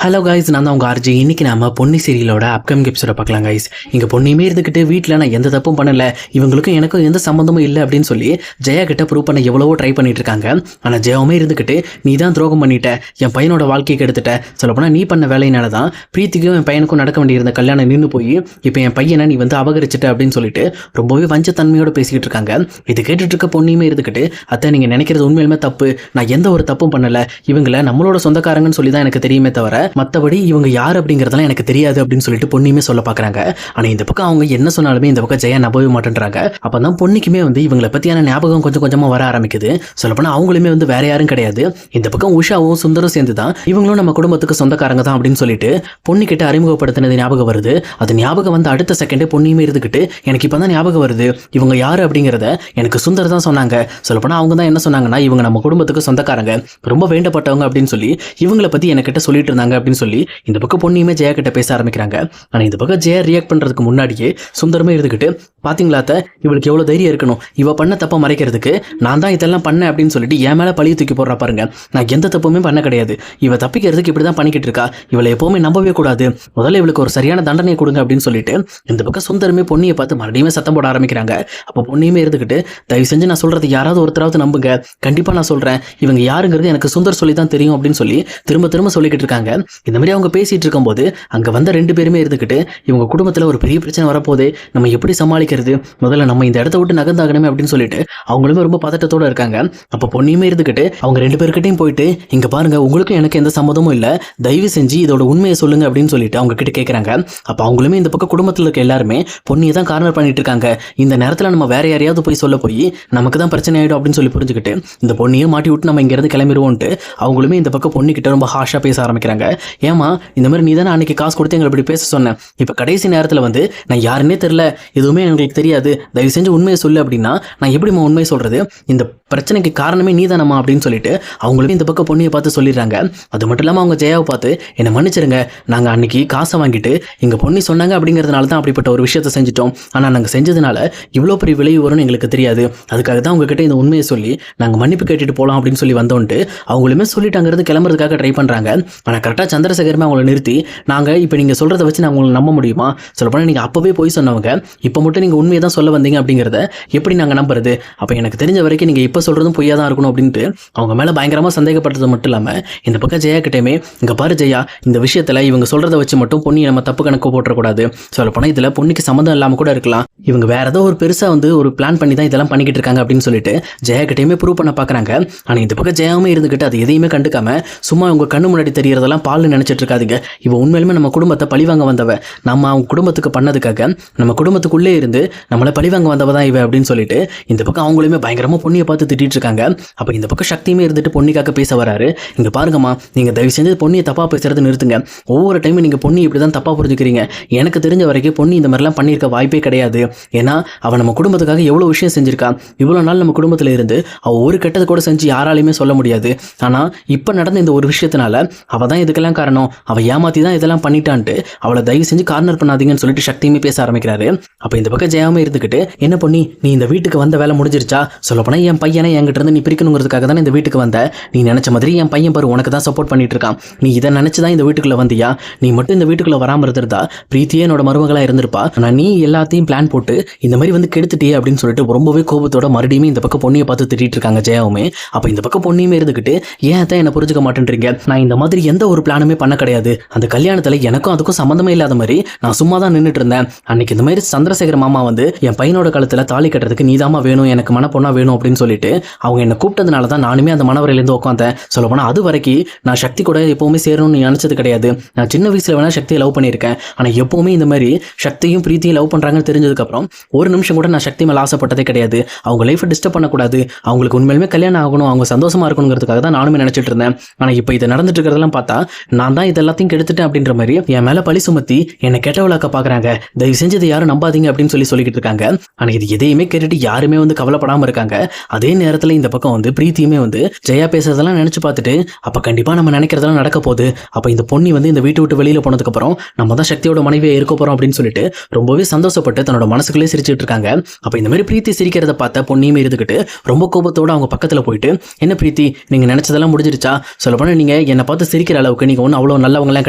Hello guys, நான் தான் உங்கள் ஆர்ஜி. இன்றைக்கி நம்ம பொன்னி சீரியலோட அப்கமிங் எபிசோட பார்க்கலாம் கைஸ். இங்கே பொன்னியுமே இருந்துக்கிட்டு வீட்டில் நான் எந்த தப்பும் பண்ணலை, இவங்களுக்கும் எனக்கும் எந்த சம்மந்தமும் இல்லை அப்படின்னு சொல்லி ஜெயா கிட்ட ப்ரூவ் பண்ண எவ்வளவோ ட்ரை பண்ணிட்டு இருக்காங்க. ஆனால் ஜெயாவுமே இருந்துக்கிட்டு நீ தான் துரோகம் பண்ணிட்ட, என் பையனோட வாழ்க்கையை கெடுத்துட்ட, சொல்லப்போனால் நீ பண்ண வேலையினால தான் பிரீத்திக்கும் என் பையனுக்கும் நடக்க வேண்டியிருந்த கல்யாணம் நின்று போய் இப்போ என் பையனை நீ வந்து அபகரிச்சிட்ட அப்படின்னு சொல்லிட்டு ரொம்பவே வஞ்சத்தன்மையோடு பேசிக்கிட்டு இருக்காங்க. இது கேட்டுட்டு இருக்க பொன்னியுமே இருந்துக்கிட்டு அத்தை நீங்கள் நினைக்கிறது உண்மையிலுமே தப்பு, நான் எந்த ஒரு தப்பும் பண்ணலை, இவங்களை நம்மளோட சொந்தக்காரங்கன்னு சொல்லி தான் எனக்கு தெரியுமே தவிர மற்றபடி இவங்க யார் அப்படிங்கிறதெல்லாம் எனக்கு தெரியாது அப்படின்னு சொல்லிட்டு பொன்னியுமே சொல்ல பார்க்குறாங்க. ஆனால் இந்த பக்கம் அவங்க என்ன சொன்னாலுமே இந்த பக்கம் ஜெயா நம்பவே மாட்டேன்றாங்க. அப்போ தான் பொன்னிக்குமே வந்து இவங்களை பற்றியான ஞாபகம் கொஞ்சம் கொஞ்சமாக வர ஆரம்பிக்குது. சொல்லப்போனால் அவங்களுமே வந்து வேற யாரும் கிடையாது, இந்த பக்கம் உஷாவும் சுந்தரம் சேர்ந்து தான் இவங்களும் நம்ம குடும்பத்துக்கு சொந்தக்காரங்க தான் அப்படின்னு சொல்லிட்டு பொன்னிக்கிட்ட அறிமுகப்படுத்தினது ஞாபகம் வருது. அது ஞாபகம் வந்து அடுத்த செகண்டே பொன்னியுமே இருந்துக்கிட்டு எனக்கு இப்போ தான் ஞாபகம் வருது, இவங்க யார் அப்படிங்கிறத எனக்கு சுந்தர் தான் சொன்னாங்க. சொல்லப்போனால் அவங்க தான் என்ன சொன்னாங்கன்னா இவங்க நம்ம குடும்பத்துக்கு சொந்தக்காரங்க, ரொம்ப வேண்டப்பட்டவங்க அப்படின்னு சொல்லி இவங்களை பற்றி என்கிட்ட சொல்லிட்டு இருந்தாங்க அப்படின்னு சொல்லி இந்த பக்கம் பொன்னியுமே ஜெயா கிட்ட பேச ஆரம்பிக்கிறாங்க. ஆனா இந்த பக்கம் ஜெயா ரியாக்ட் பண்றதுக்கு முன்னாடியே சுந்தரமே இருந்துக்கிட்டு பாத்தீங்களா இவளுக்கு எவ்வளவு தைரியம் இருக்கணும், இவ பண்ண தப்ப மறைக்கிறதுக்கு நான் தான் இதெல்லாம் பண்ணேன் அப்படின்னு சொல்லிட்டு என் மேல பழிய தூக்கி போடுறா பாருங்க, நான் எந்த தப்புமே பண்ண கிடையாது, இவ தப்பிக்கிறதுக்கு இப்படிதான் பண்ணிக்கிட்டு இருக்கா, இவளை எப்பவுமே நம்பவே கூடாது, முதல்ல இவளுக்கு ஒரு சரியான தண்டனை கொடுங்க அப்படின்னு சொல்லிட்டு இந்த பக்கம் சுந்தரமே பொன்னியை பார்த்து மறுபடியுமே சத்தம் போட ஆரம்பிக்கிறாங்க. அப்போ பொன்னியுமே இருந்துக்கிட்டு தயவு செஞ்சு நான் சொல்றது யாராவது ஒருத்தராவது நம்புங்க, கண்டிப்பா நான் சொல்றேன், இவங்க யாருங்கிறது எனக்கு சுந்தர் சொல்லி தான் தெரியும் அப்படின்னு சொல்லி திரும்ப திரும்ப சொல்லிக்கிட்டு இருக்காங்க. இந்த மாதிரி அவங்க பேசிட்டு இருக்கும்போது அங்க வந்த ரெண்டு பேருமே இருந்துக்கிட்டு இவங்க குடும்பத்துல ஒரு பெரிய பிரச்சனை வரப்போதே, நம்ம எப்படி சமாளிக்கிறது, முதல்ல நம்ம இந்த இடத்த விட்டு நகர்ந்தாகணுமே அப்படின்னு சொல்லிட்டு அவங்களுமே ரொம்ப பதட்டத்தோட இருக்காங்க. அப்ப பொன்னியுமே இருந்துக்கிட்டு அவங்க ரெண்டு பேர்கிட்டையும் போயிட்டு இங்க பாருங்க உங்களுக்கும் எனக்கு எந்த சம்மதமும் இல்ல, தயவு செஞ்சு இதோட உண்மையை சொல்லுங்க அப்படின்னு சொல்லிட்டு அவங்க கிட்ட கேட்கறாங்க. அப்ப அவங்களுமே இந்த பக்கம் குடும்பத்துல இருக்க எல்லாருமே பொன்னியை தான் கார்னர் பண்ணிட்டு இருக்காங்க, இந்த நேரத்துல நம்ம வேற யாரையாவது போய் சொல்ல போய் நமக்கு தான் பிரச்சனை ஆயிடும் அப்படின்னு சொல்லி புரிஞ்சுக்கிட்டு இந்த பொன்னியை மாட்டி விட்டு நம்ம இங்க இருந்து கிளம்பிடுவோம்ட்டு அவங்களுமே இந்த பக்கம் பொண்ணு கிட்ட ரொம்ப ஹாஷா பேச ஆரம்பிக்கிறாங்க. ஏமா இந்த மாதிரி நீ தானே அன்னைக்கு காசு கொடுத்து எங்களை இப்படி பேச சொன்னேன், இப்போ கடைசி நேரத்தில் வந்து நான் யாருன்னே தெரில, எதுவுமே எங்களுக்கு தெரியாது, தயவு செஞ்சு உண்மையை சொல்லு அப்படின்னா நான் எப்படிமா உண்மையை சொல்றது, இந்த பிரச்சனைக்கு காரணமே நீ தானம்மா அப்படின்னு சொல்லிட்டு அவங்களுமே இந்த பக்கம் பொண்ணியை பார்த்து சொல்லிடுறாங்க. அது மட்டும் இல்லாமல் அவங்க ஜெயாவை பார்த்து என்னை மன்னிச்சிருங்க, நாங்கள் அன்னைக்கு காசை வாங்கிட்டு எங்கள் பொண்ணி சொன்னாங்க அப்படிங்கிறதுனால தான் அப்படிப்பட்ட ஒரு விஷயத்தை செஞ்சுட்டோம், ஆனால் நாங்கள் செஞ்சதுனால இவ்வளோ பெரிய விளைவு வரும்னு எங்களுக்கு தெரியாது, அதுக்காக தான் உங்ககிட்ட இந்த உண்மையை சொல்லி நாங்கள் மன்னிப்பு கேட்டுட்டு போகலாம் அப்படின்னு சொல்லி வந்தோன்ட்டு அவங்களுமே சொல்லிட்டு அங்கிருந்து கிளம்புறதுக்காக ட்ரை பண்ணுறாங்க. ஆனால் கரெக்டாக சந்திரசேகரமே அவங்கள நிறுத்தி நாங்கள் இப்போ நீங்கள் சொல்கிறத வச்சு நான் உங்களை நம்ப முடியுமா, சொல்லப்போனால் நீங்கள் அப்போவே போய் சொன்னவங்க, இப்போ மட்டும் நீங்கள் உண்மையை தான் சொல்ல வந்தீங்க அப்படிங்கிறத எப்படி நாங்கள் நம்புறது, அப்போ எனக்கு தெரிஞ்ச வரைக்கும் நீங்கள் இப்போ சொல்கிறதும் பொய்யா தான் இருக்கணும் அப்படின்ட்டு அவங்க மேலே பயங்கரமாக சந்தேகப்பட்டது மட்டும் இல்லாமல் இந்த பக்கம் ஜெயா கிட்டேயுமே இங்கே பாரு ஜெயா, இந்த விஷயத்தில் இவங்க சொல்கிறத வச்சு மட்டும் பொண்ணியை நம்ம தப்பு கணக்கு போட்டுறக்கூடாது, சொல்லப்போனால் இதில் பொண்ணுக்கு சம்மந்தம் இல்லாமல் கூட இருக்கலாம், இவங்க வேற ஏதோ ஒரு பெருசாக வந்து ஒரு பிளான் பண்ணி தான் இதெல்லாம் பண்ணிக்கிட்டு இருக்காங்க அப்படின்னு சொல்லிட்டு ஜெயா கிட்டேயுமே ப்ரூவ் பண்ண பார்க்குறாங்க. ஆனால் இந்த பக்கம் ஜெயாவுமே இருந்துக்கிட்டு அது எதையுமே கண்டுக்காம சும்மா உங்கள் கண்ணு முன்னாடி தெரியறதெல்லாம் பால்னு நினச்சிட்டு இருக்காதுங்க, இவ உண்மையிலுமே நம்ம குடும்பத்தை பழிவாங்க வந்தவ, நம்ம அவங்க குடும்பத்துக்கு பண்ணதுக்காக நம்ம குடும்பத்துக்குள்ளே இருந்து நம்மளை பழிவாங்க வந்தவ தான் இவ அப்படின்னு சொல்லிட்டு இந்த பக்கம் அவங்களுமே பயங்கரமாக பொண்ணியை பார்த்து திட்டிட்டு இருக்காங்க. அப்போ இந்த பக்கம் சக்தியுமே இருந்துட்டு பொண்ணிக்காக பேச வராரு. இங்கே பாருங்கம்மா, நீங்கள் தயவு செஞ்சு பொண்ணியை தப்பாக பேசுறது நிறுத்துங்க, ஒவ்வொரு டைமும் நீங்கள் பொண்ணி இப்படி தான் தப்பாக புரிஞ்சுக்கிறீங்க, எனக்கு தெரிஞ்ச வரைக்கும் பொண்ணி இந்த மாதிரிலாம் பண்ணியிருக்க வாய்ப்பே கிடையாது, ஏன்னா அவள் நம்ம குடும்பத்துக்காக எவ்வளோ விஷயம் செஞ்சிருக்கா, இவ்வளோ நாள் நம்ம குடும்பத்தில் இருந்து அவள் ஒரு கெட்டது கூட செஞ்சு யாராலையுமே சொல்ல முடியாது, ஆனால் இப்போ நடந்த இந்த ஒரு விஷயத்தினால அவள் தான் இதுக்கெல்லாம் காரணம், அவள் ஏமாற்றி தான் இதெல்லாம் பண்ணிட்டான்ட்டு அவளை தயவு செஞ்சு கார்னர் பண்ணாதீங்கன்னு சொல்லிட்டு சக்தியுமே பேச ஆரம்பிக்கிறாரு. அப்போ இந்த பக்கம் ஜெயாமே இருந்துக்கிட்டு என்ன பொண்ணி நீ இந்த வீட்டுக்கு வந்த வேலை முடிஞ்சிருச்சா, சொல்லப்போனால் என் பையனை என்கிட்ட இருந்து நீ பிரிக்கணுங்கிறதுக்காக தான் இந்த வீட்டுக்கு வந்த, நீ நினைச்ச மாதிரி என் பையன் பாரு உனக்கு தான் சப்போர்ட் பண்ணிட்டு இருக்கான், நீ இதை நினைச்சு தான் இந்த வீட்டுக்குள்ள வந்தியா, நீ மட்டும் இந்த வீட்டுக்குள்ள வராமல் இருந்திருந்தா பிரீத்தியே என்னோட மருமகளா இருந்திருப்பா, ஆனால் நீ எல்லாத்தையும் பிளான் போட்டு இந்த மாதிரி வந்து கெடுத்துட்டியே அப்படின்னு சொல்லிட்டு ரொம்பவே கோபத்தோட மறுபடியும் இந்த பக்கம் பொண்ணியை பார்த்து திட்டிட்டு இருக்காங்க ஜெயாவுமே. அப்போ இந்த பக்கம் பொண்ணியுமே இருந்துக்கிட்டு ஏன் தான் என்ன புரிஞ்சுக்க மாட்டேன்றீங்க, நான் இந்த மாதிரி எந்த ஒரு பிளானுமே பண்ண கிடையாது, அந்த கல்யாணத்தில் எனக்கும் அதுக்கும் சம்மந்தமே இல்லாத மாதிரி நான் சும்மா தான் நின்றுட்டு இருந்தேன், அன்னைக்கு இந்த மாதிரி சந்திரசேகர் மாமா வந்து என் பையனோட கழுத்தில் தாலி கட்டுறதுக்கு நீதாமா வேணும், எனக்கு மனப்பொண்ணா வேணும் அப்படின்னு சொல்லிட்டு அவங்க என்ன கூப்பிட்டதுனால தான் நானுமே அந்த மனவரையிலேருந்து உட்காந்தேன், சொல்ல போனால் அது வரைக்கும் நான் சக்தி கூட எப்போவுமே சேரணும்னு நினச்சது கிடையாது, நான் சின்ன வயசில் வேணால் சக்தியை லவ் பண்ணியிருக்கேன், ஆனால் எப்போவுமே இந்த மாதிரி சக்தியும் பிரீத்தியும் லவ் பண்ணுறாங்கன்னு தெரிஞ்சதுக்கப்புறம் ஒரு நிமிஷம் கூட நான் சக்தி மேலே ஆசைப்பட்டதே கிடையாது, அவங்க லைஃப்பை டிஸ்டர்ப் பண்ணக்கூடாது, அவங்களுக்கு உண்மையிலுமே கல்யாணம் ஆகணும், அவங்க சந்தோஷமா இருக்கணுங்கிறதுக்காக தான் நானுமே நினச்சிட்டு இருந்தேன், ஆனால் இப்போ இதை நடந்துட்டு இருக்கிறதெல்லாம் பார்த்தா நான் தான் இதெல்லாத்தையும் கெடுத்துட்டேன் அப்படின்ற மாதிரி என் மேலே பழி சுமத்தி என்னை கெட்டவளாக்க பார்க்குறாங்க, தயவு செஞ்சு இதை யாரும் நம்பாதீங்க அப்படின்னு சொல்லிக்கிட்டு இருக்காங்க. ஆனால் இது எதையுமே கேட்டுட்டு யாருமே வந்து கவலைப்படாமல் இருக்காங்க. அதே நேரத்தில் இந்த பக்கம் வந்து பிரீத்தியுமே வந்து ஜெயா பேசுறதெல்லாம் நினைச்சு பார்த்துட்டு அப்ப கண்டிப்பா நம்ம நினைக்கிறதெல்லாம் நடக்க போகுது, அப்ப இந்த பொண்ணி வந்து இந்த வீட்டை விட்டு வெளியில போனதுக்கு அப்புறம் நம்ம தான் சக்தியோட மனைவியை இருக்க போறோம் அப்படின்னு சொல்லிட்டு ரொம்பவே சந்தோஷப்பட்டு தன்னோட மனசுக்குள்ளே சிரிச்சுட்டு இருக்காங்க. அப்ப இந்த மாதிரி பிரீத்தி சிரிக்கிறத பார்த்த பொண்ணியுமே இருந்துக்கிட்டு ரொம்ப கோபத்தோட அவங்க பக்கத்துல போயிட்டு என்ன பிரீத்தி நீங்க நினைச்சதெல்லாம் முடிஞ்சிருச்சா, சொல்லப்போனா நீங்க என்னை பார்த்து சிரிக்கிற அளவுக்கு அளவுக்கு நீங்கள் ஒன்றும் அவ்வளோ நல்லவங்களாம்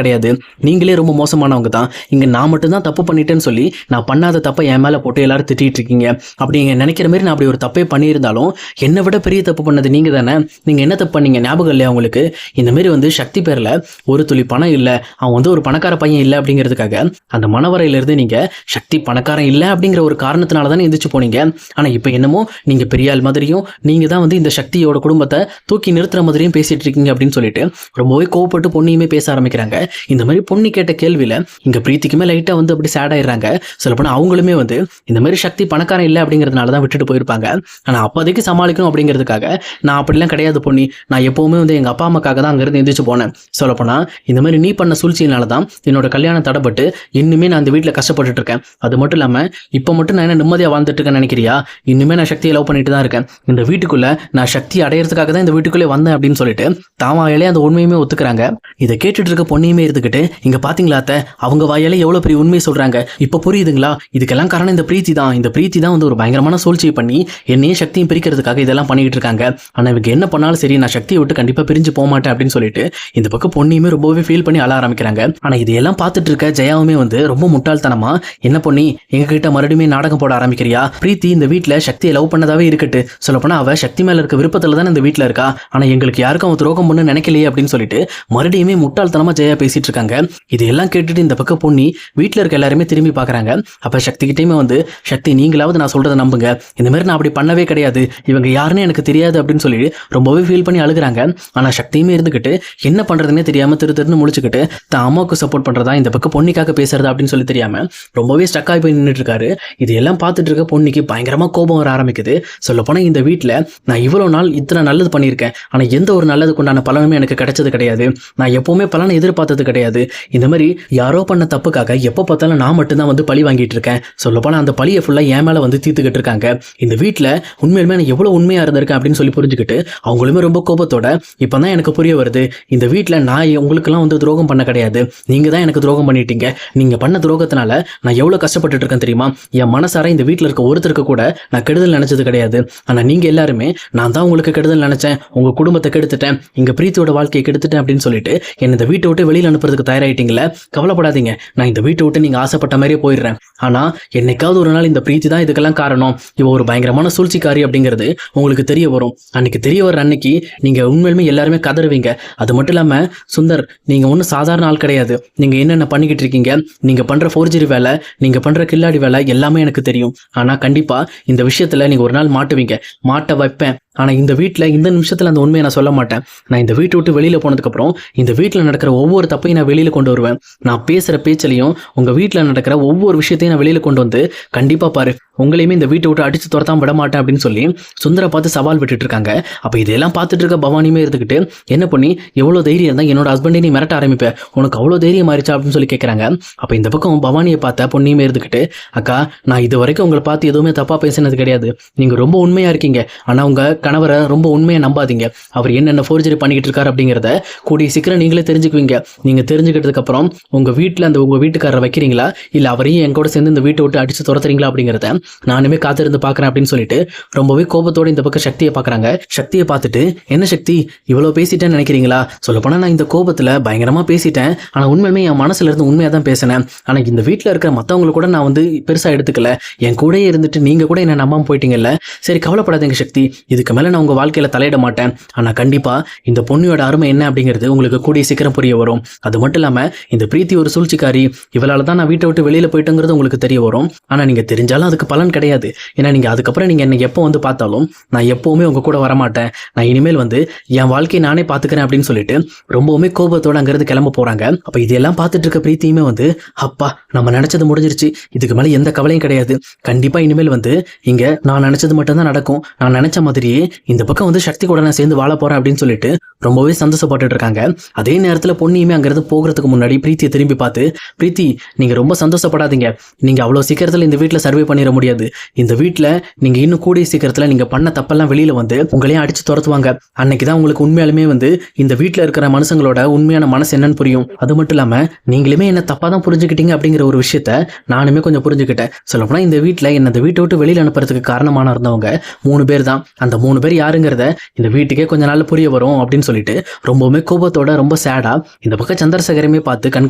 கிடையாது, நீங்களே ரொம்ப மோசமானவங்க தான், இங்கே நான் மட்டும்தான் தப்பு பண்ணிட்டேன்னு சொல்லி நான் பண்ணாத தப்பை என் மேலே போட்டு எல்லாரும் திட்டிகிட்டு இருக்கீங்க. அப்படி நீங்கள் நினைக்கிற மாதிரி நான் அப்படி ஒரு தப்பே பண்ணியிருந்தாலும் என்னை விட பெரிய தப்பு பண்ணது நீங்கள் தானே. நீங்கள் என்ன தப்பு பண்ணீங்க ஞாபகம் இல்லையா உங்களுக்கு? இந்த மாதிரி வந்து சக்தி பேரில் ஒரு துளி பணம் இல்லை, அவன் வந்து ஒரு பணக்கார பையன் இல்லை அப்படிங்கிறதுக்காக அந்த மனவரையிலிருந்து நீங்கள் சக்தி பணக்காரன் இல்லை அப்படிங்கிற ஒரு காரணத்தினால தானே எந்திரிச்சு போனீங்க. ஆனால் இப்போ என்னமோ நீங்கள் பெரிய ஆள் மாதிரியும் நீங்கள் தான் வந்து இந்த சக்தியோட குடும்பத்தை தூக்கி நிறுத்துற மாதிரியும் பேசிட்டு இருக்கீங்க அப்படின்னு சொல்லிட்டு ரொம்பவே கோவப்பட்டு பொண்ணையுமே பேச ஆரம்பிக்கிறாங்க. இந்த மாதிரி பொண்ணு கேட்ட கேள்வியில் இங்கே பிரீத்திக்குமே லைட்டாக வந்து அப்படி சேட் ஆயிடுறாங்க. சொல்லப்போனால் அவங்களுமே வந்து இந்த மாதிரி சக்தி பணக்காரன் இல்லை அப்படிங்கிறதுனால தான் விட்டுட்டு போயிருப்பாங்க. ஆனால் அப்போதைக்கு சமாளிக்கணும் அப்படிங்கிறதுக்காக நான் அப்படிலாம் கிடையாது பொண்ணி, நான் எப்போவுமே வந்து எங்கள் அப்பா அம்மாக்காக தான் அங்கேருந்து எந்திரிச்சு போனேன். சொல்லப்போனால் இந்த மாதிரி நீ பண்ண சூழ்ச்சியினால தான் என்னோட கல்யாணம் தடைப்பட்டு இன்னுமே நான் அந்த வீட்டில் கஷ்டப்பட்டுட்டு இருக்கேன். அது மட்டும் இல்லாமல் இப்போ மட்டும் நான் என்ன நிம்மதியாக வாழ்ந்துட்டு இருக்கேன்னு நினைக்கிறியா? இன்னுமே நான் சக்தியை லவ் பண்ணிட்டு தான் இருக்கேன். இந்த வீட்டுக்குள்ளே நான் சக்தி அடையிறதுக்காக தான் இந்த வீட்டுக்குள்ளே வந்தேன் அப்படின்னு சொல்லிட்டு தாவாயிலே அந்த உண்மையுமே ஒத்துக்கிறாங்க. இதை கேட்டுட்டு இருக்க பொண்ணையுமே இருந்துக்கிட்டு இங்கே பார்த்தீங்களா அத்தை, அவங்க வாயாலே எவ்வளோ பெரிய உண்மையை சொல்கிறாங்க, இப்போ புரியுதுங்களா? இதுக்கெல்லாம் காரணம் இந்த பிரீத்தி தான். இந்த பிரீத்தி தான் வந்து ஒரு பயங்கரமான சூழ்ச்சியை பண்ணி என்னையும் சக்தியும் பிரிக்கிறதுக்காக இதெல்லாம் பண்ணிக்கிட்டு இருக்காங்க. ஆனால் இவங்க என்ன பண்ணாலும் சரி, நான் சக்தியை விட்டு கண்டிப்பாக பிரிஞ்சு போக மாட்டேன் அப்படின்னு சொல்லிட்டு இந்த பக்கம் பொண்ணையுமே ரொம்பவே ஃபீல் பண்ணி அழ ஆரம்பிக்கிறாங்க. ஆனால் இதையெல்லாம் பார்த்துட்டு இருக்க ஜெயாவுமே வந்து ரொம்ப முட்டாள்தனமா, என்ன பொண்ணி எங்ககிட்ட மறுபடியும் நாடகம் போட ஆரம்பிக்கிறியா? பிரீத்தி இந்த வீட்டில் சக்தியை லவ் பண்ணதாவே இருக்கட்டு, சொல்லப்போனால் அவள் சக்தி மேலே இருக்க விருப்பத்தில் தான் இந்த வீட்டில் இருக்கா. ஆனால் எங்களுக்கு யாருக்கும் அவன் துரோகம் பண்ணு நினைக்கலையே அப்படின்னு சொல்லிட்டு மறுபடியுமே முட்டாள்தனமா ஜெயா பேசிட்டு இருக்காங்க. இதையெல்லாம் கேட்டுட்டு இந்த பக்கம் பொண்ணி வீட்டில் இருக்க எல்லாருமே திரும்பி பார்க்குறாங்க. அப்போ சக்தி கிட்டேயுமே வந்து, சக்தி நீங்களாவது நான் சொல்கிறத நம்புங்க, இந்த மாதிரி நான் அப்படி பண்ணவே கிடையாது, இவங்க யாருன்னு எனக்கு தெரியாது அப்படின்னு சொல்லி ரொம்பவே ஃபீல் பண்ணி அழுகுறாங்க. ஆனால் சக்தியுமே இருந்துக்கிட்டு என்ன பண்ணுறதுனே தெரியாமல் திருன்னு முழிச்சுக்கிட்டு தான் அம்மாவுக்கு சப்போர்ட் பண்ணுறதா இந்த பக்கம் பொண்ணிக்காக பேசுறதா அப்படின்னு சொல்லி தெரியாமல் ரொம்பவே ஸ்டக் ஆகி போய் நின்றுட்டு இருக்காரு. இதெல்லாம் பார்த்துட்டு இருக்க பொண்ணிக்கு பயங்கரமாக கோபம் வர ஆரம்பிக்குது. சொல்லப்போனால் இந்த வீட்டில் நான் இவ்வளோ நாள் இத்தனை நல்லது பண்ணியிருக்கேன், ஆனால் எந்த ஒரு நல்லதுக்கு உண்டான பலனுமே எனக்கு கிடைச்சது கிடையாது. நான் எப்போவுமே பலனை எதிர்பார்த்தது கிடையாது. இந்த மாதிரி யாரோ பண்ண தப்புக்காக எப்போ பார்த்தாலும் நான் மட்டும்தான் வந்து பழி வாங்கிட்டு இருக்கேன். சொல்லப்போனால் அந்த பழியை ஃபுல்லாக என் மேலே வந்து தீர்த்துக்கிட்டு இருக்காங்க. இந்த வீட்டில் உண்மையிலுமே நான் எவ்வளோ உண்மையாக இருந்திருக்கேன் அப்படின்னு சொல்லி புரிஞ்சுக்கிட்டு அவங்களுமே ரொம்ப கோபத்தோட, இப்போ தான் எனக்கு புரிய வருது, இந்த வீட்டில் நான் உங்களுக்கெல்லாம் வந்து துரோகம் பண்ண கிடையாது, நீங்கள் தான் எனக்கு துரோகம் பண்ணிட்டீங்க. நீங்கள் பண்ண துரோகத்தினால நான் எவ்வளோ கஷ்டப்பட்டுட்டு இருக்கேன் தெரியுமா? என் மனசார இந்த வீட்டில் இருக்க ஒருத்தருக்கு கூட நான் கெடுதல் நினச்சது கிடையாது. ஆனால் நீங்கள் எல்லாருமே நான் தான் உங்களுக்கு கெடுதல் நினச்சேன், உங்கள் குடும்பத்தை கெடுத்துட்டேன், இங்கே பிரீத்தியோட வாழ்க்கையை கெடுத்துட்டேன் அப்படின்னு சொல்லிட்டு என்னை இந்த வீட்டை விட்டு வெளியில் அனுப்புறதுக்கு தயாராகிட்டீங்களே. கவலைப்படாதீங்க, நான் இந்த வீட்டை விட்டு நீங்கள் ஆசைப்பட்ட மாதிரியே போயிடுறேன். ஆனால் என்னைக்காவது ஒரு நாள் இந்த பிரீத்தி தான் இதுக்கெல்லாம் காரணம், இவ ஒரு பயங்கரமான சூழ்ச்சிக்காரி அப்படிங்கிறது உங்களுக்கு தெரிய வரும். அன்னைக்கு தெரிய வர அன்னைக்கு நீங்கள் உண்மையிலுமே எல்லாருமே கதறுவீங்க. அது மட்டும் இல்லாமல் சுந்தர், நீங்கள் ஒன்றும் சாதாரண ஆள் கிடையாது. நீங்கள் என்னென்ன பண்ணிக்கிட்டு இருக்கீங்க, நீங்கள் பண்ணுற ஃபோர்ஜரி வேலை, நீங்கள் பண்ணுற கில்லாடி வேலை எல்லாமே எனக்கு தெரியும். ஆனால் கண்டிப்பாக இந்த விஷயத்தில் நீங்கள் ஒரு நாள் மாட்டுவீங்க, மாட்ட வைப்பேன். ஆனால் இந்த வீட்டில் இந்த நிமிஷத்தில் அந்த உண்மையை நான் சொல்ல மாட்டேன். நான் இந்த வீட்டை விட்டு வெளியில் போனதுக்கப்புறம் இந்த வீட்டில் நடக்கிற ஒவ்வொரு தப்பையும் நான் வெளியில் கொண்டு வருவேன். நான் பேசுகிற பேச்சிலையும் உங்கள் வீட்டில் நடக்கிற ஒவ்வொரு விஷயத்தையும் நான் வெளியில் கொண்டு வந்து கண்டிப்பாக பாரு, உங்களையுமே இந்த வீட்டை விட்டு அடித்து துரத்தாம விட மாட்டேன் அப்படின்னு சொல்லி சுந்தரை பார்த்து சவால் விட்டுட்டு இருக்காங்க. அப்போ இதெல்லாம் பார்த்துட்டு இருக்க பவானியுமே இருந்துக்கிட்டு, என்ன பண்ணி எவ்வளோ தைரியம் இருந்தால் என்னோட ஹஸ்பண்டே நீ மிரட்ட ஆரம்பிப்பேன், உனக்கு அவ்வளோ தைரியம் ஆயிடுச்சா அப்படின்னு சொல்லி கேட்குறாங்க. அப்போ இந்த பக்கம் பவானியை பார்த்த பொண்ணையுமே இருந்துக்கிட்டு, அக்கா நான் இது வரைக்கும் உங்களை பார்த்து எதுவுமே தப்பாக பேசினது கிடையாது, நீங்கள் ரொம்ப உண்மையாக இருக்கீங்க. ஆனால் உங்கள் கணவரை ரொம்ப உண்மையை நம்பாதீங்க, அவர் என்னென்ன ஃபோர்ஜரி பண்ணிக்கிட்டு இருக்காரு அப்படிங்கிறத கூடிய சீக்கிரம் நீங்களே தெரிஞ்சுக்குவீங்க. நீங்கள் தெரிஞ்சுக்கிட்டதுக்கு அப்புறம் உங்கள் வீட்டில் அந்த உங்கள் வீட்டுக்காரரை வைக்கிறீங்களா, இல்லை அவரையும் என் கூட சேர்ந்து இந்த வீட்டை விட்டு அடித்து துரத்துறீங்களா அப்படிங்கிறத நானுமே காத்திருந்து பார்க்குறேன் அப்படின்னு சொல்லிட்டு ரொம்பவே கோபத்தோடு இந்த பக்கம் சக்தியை பார்க்குறாங்க. சக்தியை பார்த்துட்டு, என்ன சக்தி இவ்வளோ பேசிட்டேன்னு நினைக்கிறீங்களா? சொல்லப்போனால் நான் இந்த கோபத்தில் பயங்கரமாக பேசிட்டேன், ஆனால் உண்மையுமே என் மனசுல இருந்து உண்மையாக தான் பேசினேன். ஆனால் இந்த வீட்டில் இருக்கிற மற்றவங்களை கூட நான் வந்து பெருசாக எடுத்துக்கல, என் கூடயே இருந்துட்டு நீங்கள் கூட என்ன நம்பாமல் போயிட்டீங்கல்ல. சரி கவலைப்படாதீங்க சக்தி, இதுக்கு மேலே நான் உங்கள் வாழ்க்கையில் தலையிட மாட்டேன். ஆனால் கண்டிப்பாக இந்த பொண்ணியோட அருமை என்ன அப்படிங்கிறது உங்களுக்கு கூடிய சீக்கிரம் புரிய வரும். அது மட்டும் இல்லாமல் இந்த பிரீத்தி ஒரு சூழ்ச்சிக்காரி, இவளால் தான் நான் வீட்டை விட்டு வெளியில் போயிட்டேங்கிறது உங்களுக்கு தெரிய வரும். ஆனால் நீங்கள் தெரிஞ்சாலும் அதுக்கு பலன் கிடையாது. ஏன்னா நீங்கள் அதுக்கப்புறம் நீங்கள் என்னை எப்போ வந்து பார்த்தாலும் நான் எப்போவுமே உங்கள் கூட வரமாட்டேன், நான் இனிமேல் வந்து என் வாழ்க்கையை நானே பார்த்துக்கிறேன் அப்படின்னு சொல்லிட்டு ரொம்பவுமே கோபத்தோடு அங்கேருந்து கிளம்ப போகிறாங்க. அப்போ இதெல்லாம் பார்த்துட்டு இருக்க பிரீத்தியுமே வந்து, அப்பா நம்ம நினச்சது முடிஞ்சிருச்சு, இதுக்கு மேலே எந்த கவலையும் கிடையாது, கண்டிப்பாக இனிமேல் வந்து இங்கே நான் நினச்சது மட்டும்தான் நடக்கும், நான் நினச்ச மாதிரியே இந்த பக்கம் வந்து சக்தி கூட நான் சேர்ந்து வாழ போகிறேன் அப்படின்னு சொல்லிட்டு ரொம்பவே சந்தோஷப்பட்டு இருக்காங்க. அதே நேரத்தில் பொண்ணியுமே அங்கேருந்து போகிறதுக்கு முன்னாடி பிரீத்தியை திரும்பி பார்த்து, பிரீத்தி நீங்கள் ரொம்ப சந்தோஷப்படாதீங்க, நீங்கள் அவ்வளோ சீக்கிரத்தில் இந்த வீட்டில் சர்வே பண்ணிட முடியாது, முடியாது. இந்த வீட்டில் நீங்கள் இன்னும் கூடிய சீக்கிரத்தில் நீங்கள் பண்ண தப்பெல்லாம் வெளியில் வந்து உங்களையும் அடித்து துரத்துவாங்க. அன்னைக்கு தான் உங்களுக்கு உண்மையாலுமே வந்து இந்த வீட்டில் இருக்கிற மனுஷங்களோட உண்மையான மனசு என்னன்னு புரியும். அது மட்டும் இல்லாமல் நீங்களுமே என்ன தப்பாக தான் புரிஞ்சுக்கிட்டீங்க அப்படிங்கிற ஒரு விஷயத்த நானுமே கொஞ்சம் புரிஞ்சுக்கிட்டேன். சொல்லப்போனால் இந்த வீட்டில் என்ன இந்த வீட்டை விட்டு வெளியில் அனுப்புறதுக்கு காரணமான இருந்தவங்க 3 பேர் தான். அந்த 3 பேர் யாருங்கிறத இந்த வீட்டுக்கே கொஞ்ச நாள் புரிய வரும் அப்படின்னு சொல்லிட்டு ரொம்பவுமே கோபத்தோட ரொம்ப சேடா இந்த பக்கம் சந்திரசேகரமே பார்த்து கண்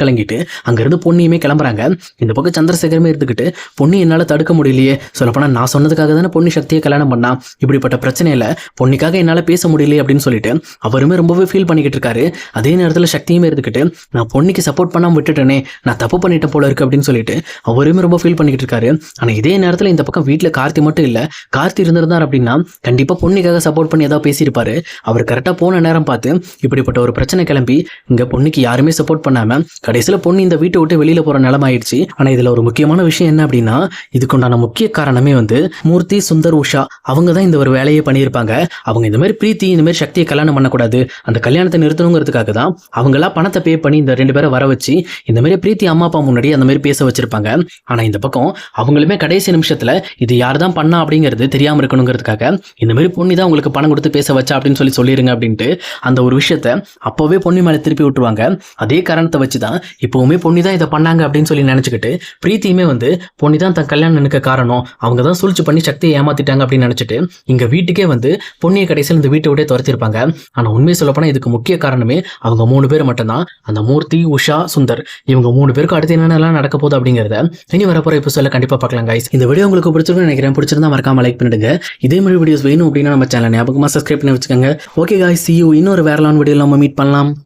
கலங்கிட்டு அங்கிருந்து பொன்னியுமே கிளம்புறாங்க. இந்த பக்கம் சந்திரசேகரமே இருந்துக்கிட்டு பொன்னி என்னால் தடுக்க முடியலையே, சொல்லப்போனால் நான் சொன்னதுக்காக தானே பொன்னி சக்தியை கல்யாணம் பண்ணா, இப்படிப்பட்ட பிரச்சனையில பொன்னிக்காக என்னால் பேச முடியலையே அப்படின்னு சொல்லிட்டு அவருமே ரொம்பவே ஃபீல் பண்ணிக்கிட்டு இருக்காரு. அதே நேரத்தில் சக்தியுமே இருந்துக்கிட்டு நான் பொன்னிக்கு சப்போர்ட் பண்ணாமல் விட்டுட்டேனே, நான் தப்பு பண்ணிட்டேன் போல இருக்கு அப்படின்னு சொல்லிட்டு அவருமே ரொம்ப ஃபீல் பண்ணிக்கிட்டு இருக்காரு. ஆனால் இதே நேரத்தில் இந்த பக்கம் வீட்டில் கார்த்தி மட்டும் இல்லை, கார்த்தி இருந்திருந்தார் அப்படின்னா கண்டிப்பாக பொன்னிக்காக சப்போர்ட் பண்ணி ஏதாவது பேசியிருப்பாரு. அவர் கரெக்டாக போன நேரம் பார்த்து இப்படிப்பட்ட ஒரு பிரச்சனை கிளம்பி இங்கே பொன்னிக்கு யாருமே சப்போர்ட் பண்ணாமல் கடைசியில் பொன்னி இந்த வீட்டை விட்டு வெளியில் போகிற நிலைமை ஆயிடுச்சு. ஆனால் இதில் ஒரு முக்கியமான விஷயம் என்ன அப்படின்னா இதுக்குண்டான முக்கிய காரணமே வந்து மூர்த்தி, சுந்தர், உஷா அவங்க தான் இந்த ஒரு வேலையை பண்ணியிருப்பாங்க. அவங்க இந்த மாதிரி பிரீத்தி இந்த மாதிரி சக்தியை கல்யாணம் பண்ணக்கூடாது, அந்த கல்யாணத்தை நிறுத்தணுங்கிறதுக்காக தான் அவங்களா பணத்தை பே பண்ணி இந்த 2 பேரை வர வச்சு இந்த மாதிரி பிரீத்தி அம்மா அப்பா முன்னாடி அந்த மாதிரி பேச வச்சிருப்பாங்க. ஆனால் இந்த பக்கம் அவங்களுமே கடைசி நிமிஷத்தில் இது யார் தான் பண்ணா அப்படிங்கிறது தெரியாமல் இருக்கணுங்கிறதுக்காக இந்த மாதிரி பொன்னி தான் உங்களுக்கு பணம் கொடுத்து பேச வச்சா அப்படின்னு சொல்லிடுங்க அப்படின்ட்டு அந்த ஒரு விஷயத்த அப்போவே பொன்னி மேலே திருப்பி விட்டுருவாங்க. அதே காரணத்தை வச்சு தான் இப்போவுமே பொன்னி தான் இதை பண்ணாங்க அப்படின்னு சொல்லி நினச்சிக்கிட்டு பிரீத்தியுமே வந்து பொன்னி தான் தன் கல்யாணம் நினைக்க காரணம், அவங்க தான் சூழ்ச்சி பண்ணி சக்தியை ஏமாத்திட்டாங்க அப்படின்னு நினச்சிட்டு இங்கே வீட்டுக்கே வந்து பொன்னியை கடைசியில் இந்த வீட்டை விட்டே துரத்திருப்பாங்க. ஆனால் உண்மையை சொல்லப்போனால் இதுக்கு முக்கிய காரணமே அவங்க 3 பேர் மட்டும்தான். அந்த மூர்த்தி, உஷா, சுந்தர் இவங்க 3 பேருக்கு அடுத்து என்னென்னலாம் நடக்க போகுது அப்படிங்கிறத இனி வரப்போகிற எபிசோட்ல கண்டிப்பாக பார்க்கலாம் கைஸ். இந்த வீடியோ உங்களுக்கு பிடிச்சிருக்குன்னு நினைக்கிறேன். பிடிச்சிருந்தா மறக்காம லைக் பண்ணிடுங்க. இதே மாதிரி வீடியோஸ் வேணும் அப்படின்னா நம்ம சேனல் ஞாபகமாக சப்ஸ்கிரைப் பண்ணி வச்சுக்கோங்க. ஓகே கைஸ், see you இன்னொரு வேறலான வீடியோவில் நம்ம மீட் பண்ணலாம்.